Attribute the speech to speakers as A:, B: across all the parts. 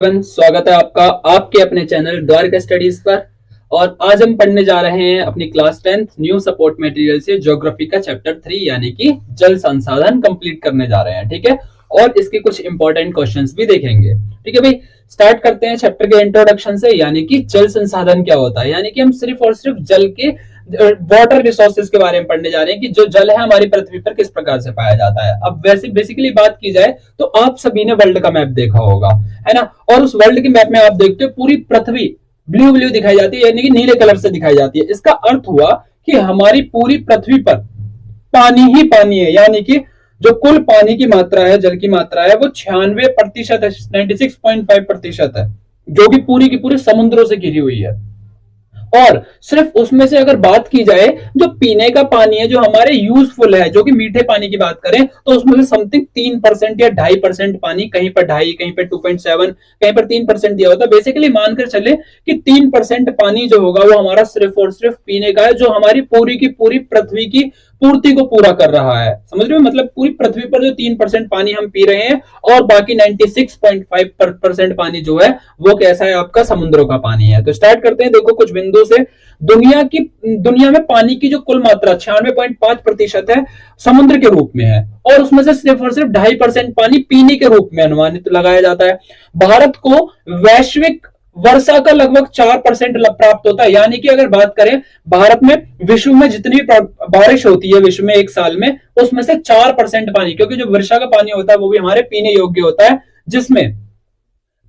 A: स्वागत है आपका आपके अपने चैनल द्वारका स्टडीज पर। और आज हम पढ़ने जा रहे हैं अपनी class 10th new support material से ज्योग्राफी का चैप्टर 3 यानी कि जल संसाधन कंप्लीट करने जा रहे हैं। ठीक है, और इसके कुछ इंपॉर्टेंट क्वेश्चंस भी देखेंगे। ठीक है भाई, स्टार्ट करते हैं चैप्टर के इंट्रोडक्शन से, यानी कि जल संसाधन क्या होता है। यानी कि हम सिर्फ और सिर्फ जल के वाटर रिसोर्सेज के बारे में पढ़ने जा रहे हैं कि जो जल है हमारी पृथ्वी पर किस प्रकार से पाया जाता है। अब वैसे बेसिकली बात की जाए तो आप सभी ने वर्ल्ड का मैप देखा होगा, है ना। और उस वर्ल्ड के मैप में आप देखते हो पूरी पृथ्वी ब्लू ब्लू दिखाई जाती है, यानी कि नीले कलर से दिखाई जाती है। इसका अर्थ हुआ कि हमारी पूरी पृथ्वी पर पानी ही पानी है, यानी कि जो कुल पानी की मात्रा है, जल की मात्रा है, वो 96% है, 96.5% है, जो कि पूरी की पूरी समुद्रों से घिरी हुई है। और सिर्फ उसमें से अगर बात की जाए जो पीने का पानी है, जो हमारे यूजफुल है, जो कि मीठे पानी की बात करें तो उसमें से समथिंग 3% या 2.5% पानी, कहीं पर 2.5, कहीं पर 2.7, कहीं पर 3% दिया होता है। बेसिकली मानकर चले कि 3% पानी जो होगा वो हमारा सिर्फ और सिर्फ पीने का है, जो हमारी पूरी की पूरी पृथ्वी की पूर्ति को पूरा कर रहा है। समझ रहे हो, मतलब पूरी पृथ्वी पर जो 3% पानी हम पी रहे हैं और बाकी 96.5% पानी जो है वो कैसा है, आपका समुद्रों का पानी है। तो स्टार्ट करते हैं, देखो कुछ बिंदु से। दुनिया में पानी की जो कुल मात्रा 96.5% है, समुद्र के रूप में है, और उसमें से सिर्फ और सिर्फ 2.5% पानी पीने के रूप में अनुमानित लगाया जाता है। भारत को वैश्विक वर्षा का लगभग 4% प्राप्त होता है, यानी कि अगर बात करें भारत में विश्व में जितनी बारिश होती है विश्व में एक साल में, उसमें से 4% पानी, क्योंकि जो वर्षा का पानी होता है वो भी हमारे पीने योग्य होता है, जिसमें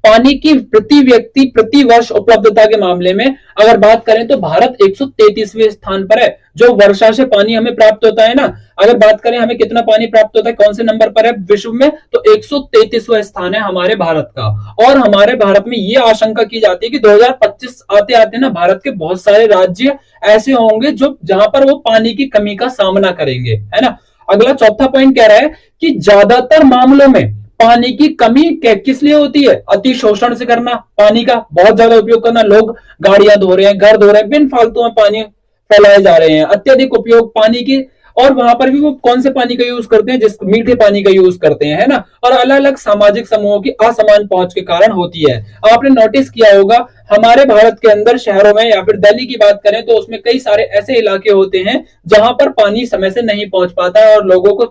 A: पानी की प्रति व्यक्ति प्रति वर्ष उपलब्धता के मामले में अगर बात करें तो भारत 133वें स्थान पर है। जो वर्षा से पानी हमें प्राप्त होता है ना, अगर बात करें हमें कितना पानी प्राप्त होता है, कौन से नंबर पर है विश्व में, तो 133वां स्थान है हमारे भारत का। और हमारे भारत में यह आशंका की जाती है कि 2025 आते आते ना भारत के बहुत सारे राज्य ऐसे होंगे जो जहां पर वो पानी की कमी का सामना करेंगे, है ना। अगला चौथा पॉइंट कह रहा है कि ज्यादातर मामलों में पानी की कमी किस लिए होती है, अतिशोषण से करना, पानी का बहुत ज्यादा उपयोग करना, लोग गाड़ियां धो रहे हैं, घर धो रहे हैं, बिन फालतू में पानी फैलाए जा रहे हैं, अत्यधिक उपयोग पानी की। और वहां पर भी वो कौन से पानी का यूज करते हैं, जिस मीठे पानी का यूज करते हैं, है ना। और अलग अलग सामाजिक समूहों की असमान पहुंच के कारण होती है। आपने नोटिस किया होगा हमारे भारत के अंदर शहरों में या फिर दिल्ली की बात करें तो उसमें कई सारे ऐसे इलाके होते हैं जहां पर पानी समय से नहीं पहुंच पाता है और लोगों को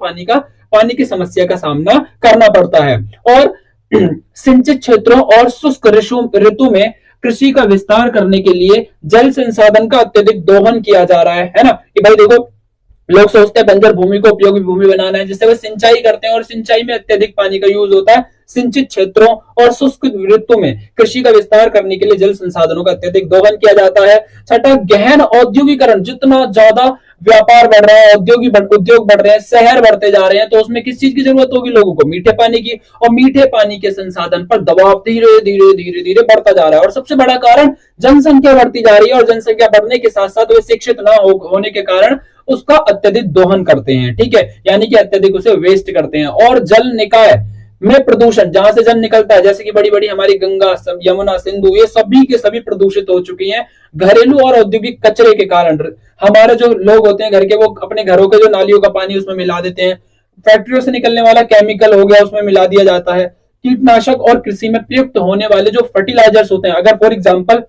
A: पानी की समस्या का सामना करना पड़ता है। और सिंचित क्षेत्रों और शुष्क ऋतु में कृषि का विस्तार करने के लिए जल संसाधन का अत्यधिक दोहन किया जा रहा है ना। कि भाई देखो, लोग सोचते हैं बंजर भूमि को उपयोगी भूमि बनाना है, जिससे वे सिंचाई करते हैं, और सिंचाई में अत्यधिक पानी का यूज होता है। सिंचित क्षेत्रों और शुष्क ऋतु में कृषि का विस्तार करने के लिए जल संसाधनों का अत्यधिक दोहन किया जाता है। छठा, गहन औद्योगिकरण, जितना ज्यादा व्यापार बढ़ रहा है, उद्योग बढ़ रहे हैं, शहर बढ़ते जा रहे हैं, तो उसमें किस चीज की जरूरत होगी लोगों को, मीठे पानी की। और मीठे पानी के संसाधन पर दबाव धीरे धीरे धीरे धीरे बढ़ता जा रहा है। और सबसे बड़ा कारण जनसंख्या बढ़ती जा रही है, और जनसंख्या बढ़ने के साथ साथ वे शिक्षित न होने के कारण उसका अत्यधिक दोहन करते हैं। ठीक है, यानी कि अत्यधिक उसे वेस्ट करते हैं। और जल निकाय में प्रदूषण, जहां से जल निकलता है, जैसे कि बड़ी बड़ी हमारी गंगा, यमुना, सिंधु, ये सभी के सभी प्रदूषित हो चुकी हैं घरेलू और औद्योगिक कचरे के कारण। हमारे जो लोग होते हैं घर के, वो अपने घरों के जो नालियों का पानी उसमें मिला देते हैं, फैक्ट्रियों से निकलने वाला केमिकल हो गया उसमें मिला दिया जाता है, कीटनाशक और कृषि में प्रयुक्त होने वाले जो फर्टिलाइजर्स होते हैं, अगर फॉर एग्जाम्पल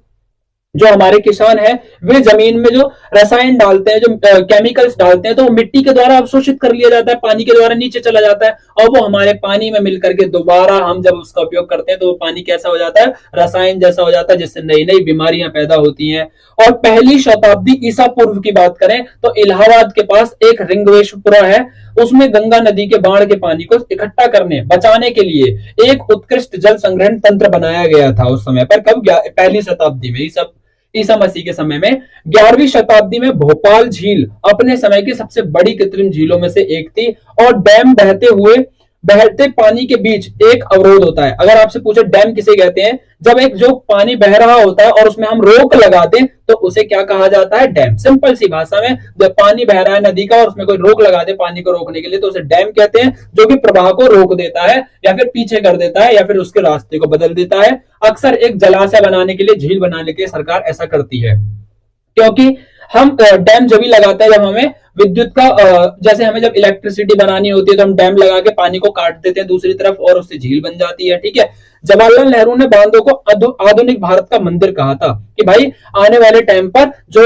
A: जो हमारे किसान हैं वे जमीन में जो रसायन डालते हैं, जो केमिकल्स डालते हैं, तो वो मिट्टी के द्वारा अवशोषित कर लिया जाता है, पानी के द्वारा नीचे चला जाता है, और वो हमारे पानी में मिलकर के दोबारा हम जब उसका उपयोग करते हैं तो वो पानी कैसा हो जाता है, रसायन जैसा हो जाता है, जिससे नई नई बीमारियां पैदा होती हैं। और पहली शताब्दी ईसा पूर्व की बात करें तो इलाहाबाद के पास एक रिंगवेशपुरा है, उसमें गंगा नदी के बाढ़ के पानी को इकट्ठा करने बचाने के लिए एक उत्कृष्ट जल संग्रहण तंत्र बनाया गया था उस समय पर। कब? पहली शताब्दी में, ईसा मसीह के समय में। 11वीं शताब्दी में भोपाल झील अपने समय की सबसे बड़ी कृत्रिम झीलों में से एक थी, और डैम बहते पानी के बीच एक अवरोध होता है। अगर आपसे पूछे डैम किसे कहते हैं, जब एक जो पानी बह रहा होता है और उसमें हम रोक लगा दें तो उसे क्या कहा जाता है, डैम। सिंपल सी भाषा में, जब पानी बह रहा है नदी का और उसमें कोई रोक लगा दे पानी को रोकने के लिए तो उसे डैम कहते हैं, जो कि प्रवाह को रोक देता है या फिर पीछे कर देता है या फिर उसके रास्ते को बदल देता है। अक्सर एक जलाशय बनाने के लिए, झील बनाने के लिए सरकार ऐसा करती है, क्योंकि हम डैम जब भी लगाते हैं जब हमें विद्युत का जैसे हमें जब इलेक्ट्रिसिटी बनानी होती है तो हम डैम लगा के पानी को काट देते हैं दूसरी तरफ और उससे झील बन जाती है। ठीक है, जवाहरलाल नेहरू ने बांधों को आधुनिक भारत का मंदिर कहा था कि भाई आने वाले टाइम पर जो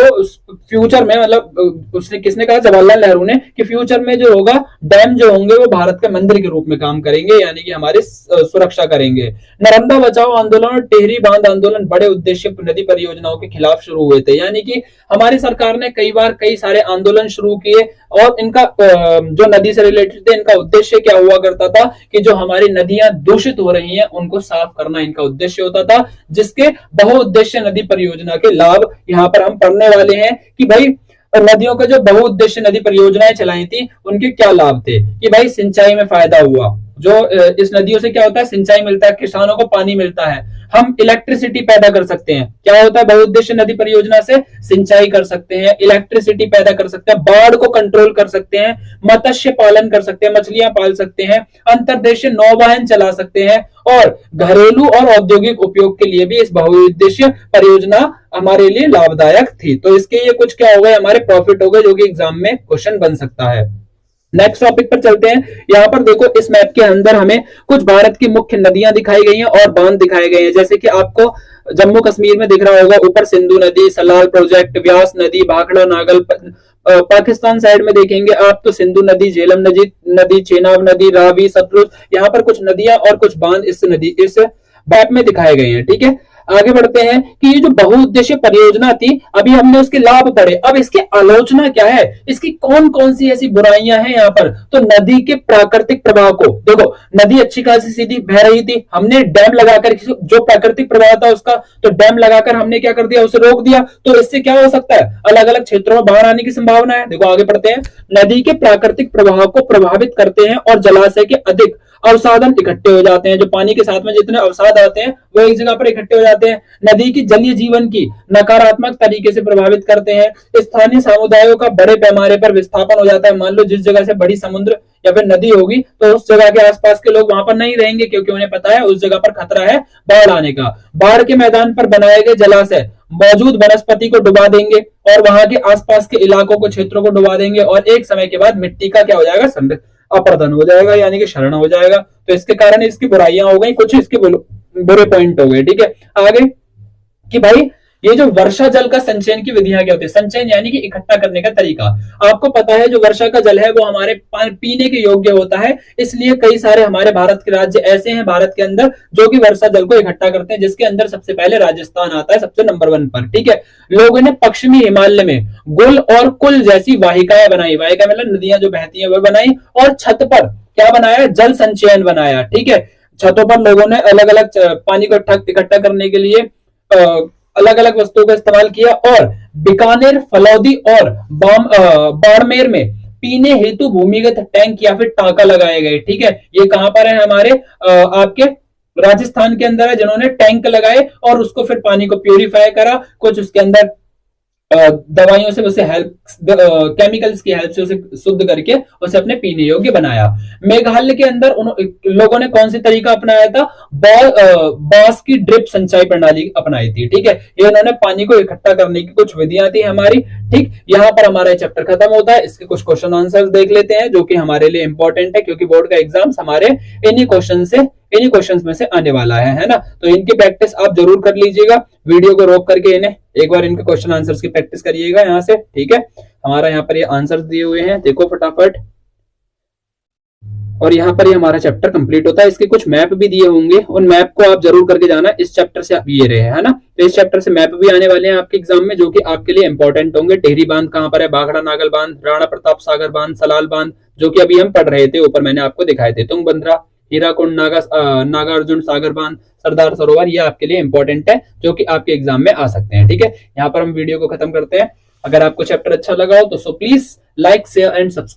A: फ्यूचर में, मतलब उसने किसने कहा, जवाहरलाल नेहरू ने, कि फ्यूचर में जो होगा डैम जो होंगे वो भारत के मंदिर के रूप में काम करेंगे, यानी कि हमारी सुरक्षा करेंगे। नर्मदा बचाओ आंदोलन और टेहरी बांध आंदोलन बड़े उद्देश्य नदी परियोजनाओं के खिलाफ शुरू हुए थे, यानी कि हमारी सरकार ने कई बार कई सारे आंदोलन शुरू किए और इनका जो नदी से रिलेटेड थे, इनका उद्देश्य क्या हुआ करता था कि जो हमारी नदियां दूषित हो रही हैं उनको साफ करना इनका उद्देश्य होता था, जिसके बहुउद्देश्य नदी परियोजना के लाभ यहाँ पर हम पढ़ने वाले हैं कि भाई नदियों का जो बहुउद्देश्य नदी परियोजनाएं चलाई थी उनके क्या लाभ थे। कि भाई सिंचाई में फायदा हुआ, जो इस नदियों से क्या होता है, सिंचाई मिलता है, किसानों को पानी मिलता है, हम इलेक्ट्रिसिटी पैदा कर सकते हैं। क्या होता है बहुउद्देश्य नदी परियोजना से, सिंचाई कर सकते हैं, इलेक्ट्रिसिटी पैदा कर सकते हैं, बाढ़ को कंट्रोल कर सकते हैं, मत्स्य पालन कर सकते हैं, मछलियां पाल सकते हैं, अंतरदेशीय नौवाहन चला सकते हैं और घरेलू और औद्योगिक उपयोग के लिए भी इस बहुउद्देश्य परियोजना हमारे लिए लाभदायक थी। तो इसके ये कुछ क्या हो गए, हमारे प्रॉफिट हो गए, जो कि एग्जाम में क्वेश्चन बन सकता है। नेक्स्ट टॉपिक पर चलते हैं। यहाँ पर देखो इस मैप के अंदर हमें कुछ भारत की मुख्य नदियां दिखाई गई हैं और बांध दिखाए गए हैं, जैसे कि आपको जम्मू कश्मीर में दिख रहा होगा ऊपर सिंधु नदी, सलाल प्रोजेक्ट, व्यास नदी, भाखड़ा नागल। पाकिस्तान साइड में देखेंगे आप तो सिंधु नदी, झेलम नदी, चेनाब नदी, रावी, सतलुज, यहाँ पर कुछ नदियां और कुछ बांध इस मैप में दिखाए गए हैं। ठीक है, आगे बढ़ते हैं कि ये जो बहुउद्देश्य परियोजना थी, अभी हमने उसके लाभ पढ़े, अब इसकी आलोचना क्या है, इसकी कौन कौन सी ऐसी बुराइयां हैं यहाँ पर। तो नदी के प्राकृतिक प्रवाह को देखो, नदी अच्छी खासी सीधी बह रही थी, हमने डैम लगाकर, जो प्राकृतिक प्रवाह था उसका, तो डैम लगाकर हमने क्या कर दिया, उसे रोक दिया। तो इससे क्या हो सकता है, अलग अलग क्षेत्रों में बाढ़ आने की संभावना है। देखो आगे बढ़ते हैं। नदी के प्राकृतिक प्रवाह को प्रभावित करते हैं और जलाशय के अधिक अवसादन इकट्ठे हो जाते हैं, जो पानी के साथ में जितने अवसाद आते हैं वो एक जगह पर इकट्ठे हो जाते हैं। नदी की जलीय जीवन की नकारात्मक तरीके से प्रभावित करते हैं। स्थानीय समुदायों का बड़े पैमाने पर विस्थापन हो जाता है। मान लो जिस जगह से बड़ी समुद्र या फिर नदी होगी तो उस जगह के आसपास के लोग वहां पर नहीं रहेंगे, क्योंकि उन्हें पता है उस जगह पर खतरा है बाढ़ आने का। बाढ़ के मैदान पर बनाए गए जलाशय मौजूद वनस्पति को डुबा देंगे और वहां के आसपास के इलाकों को, क्षेत्रों को डुबा देंगे और एक समय के बाद मिट्टी का क्या हो जाएगा, अपर्दन हो जाएगा, यानी कि क्षरण हो जाएगा। तो इसके कारण इसकी बुराइयां हो गई, कुछ इसके बुरे पॉइंट हो गए। ठीक है, आगे कि भाई ये जो वर्षा जल का संचयन की विधियां क्या होती है, संचयन यानी कि इकट्ठा करने का तरीका। आपको पता है जो वर्षा का जल है वो हमारे पीने के योग्य होता है, इसलिए कई सारे हमारे भारत के राज्य ऐसे हैं भारत के अंदर जो कि वर्षा जल को इकट्ठा करते हैं, जिसके अंदर सबसे पहले राजस्थान आता है सबसे नंबर 1 पर। ठीक है, लोगों ने पश्चिमी हिमालय में गुल और कुल जैसी वाहिकाएं बनाई, वाहिका मतलब नदियां जो बहती है वह बनाई, और छत पर क्या बनाया, जल संचयन बनाया। ठीक है, छतों पर लोगों ने अलग अलग पानी को इकट्ठा करने के लिए अलग अलग वस्तुओं का इस्तेमाल किया, और बीकानेर, फलौदी और बाड़मेर में पीने हेतु भूमिगत टैंक या फिर टांका लगाए गए। ठीक है, ये कहां पर है, हमारे आपके राजस्थान के अंदर है, जिन्होंने टैंक लगाए और उसको फिर पानी को प्यूरिफाई करा, कुछ उसके अंदर दवाइयों से उसे हेल्प, केमिकल्स की हेल्प से उसे शुद्ध करके उसे अपने पीने योग्य बनाया। मेघालय के अंदर लोगों ने कौन सी तरीका अपनाया था, बांस की ड्रिप सिंचाई प्रणाली अपनाई थी। ठीक है, ये उन्होंने पानी को इकट्ठा करने की कुछ विधियां थी हमारी। ठीक, यहाँ पर हमारा चैप्टर खत्म होता है। इसके कुछ क्वेश्चन आंसर्स देख लेते हैं जो कि हमारे लिए इंपॉर्टेंट है, क्योंकि बोर्ड का एग्जाम हमारे इन्हीं क्वेश्चंस में से आने वाला है ना। तो इनकी प्रैक्टिस आप जरूर कर लीजिएगा, वीडियो को रोक करके इन्हें एक बार इनके क्वेश्चन आंसर्स की प्रैक्टिस करिएगा यहाँ से। ठीक है, हमारा यहाँ पर ये आंसर्स दिए हुए हैं, देखो फटाफट, और यहाँ पर ये हमारा चैप्टर कंप्लीट होता है। इसके कुछ मैप भी दिए होंगे, उन मैप को आप जरूर करके जाना। इस चैप्टर से ये रहे है ना, तो इस चैप्टर से मैप भी आने वाले हैं आपके एग्जाम में, जो कि आपके लिए इंपॉर्टेंट होंगे। टेहरी बांध कहाँ पर है, भाखड़ा नागल बांध, राणा प्रताप सागर बांध, सलाल बांध, जो कि अभी हम पढ़ रहे थे, ऊपर मैंने आपको दिखाए थे, तुंगभद्रा, हीराकुंड, नागार्जुन सागर बांध, सरदार सरोवर, ये आपके लिए इंपॉर्टेंट है, जो कि आपके एग्जाम में आ सकते हैं। ठीक है, यहाँ पर हम वीडियो को खत्म करते हैं। अगर आपको चैप्टर अच्छा लगा हो तो so please like, share and subscribe.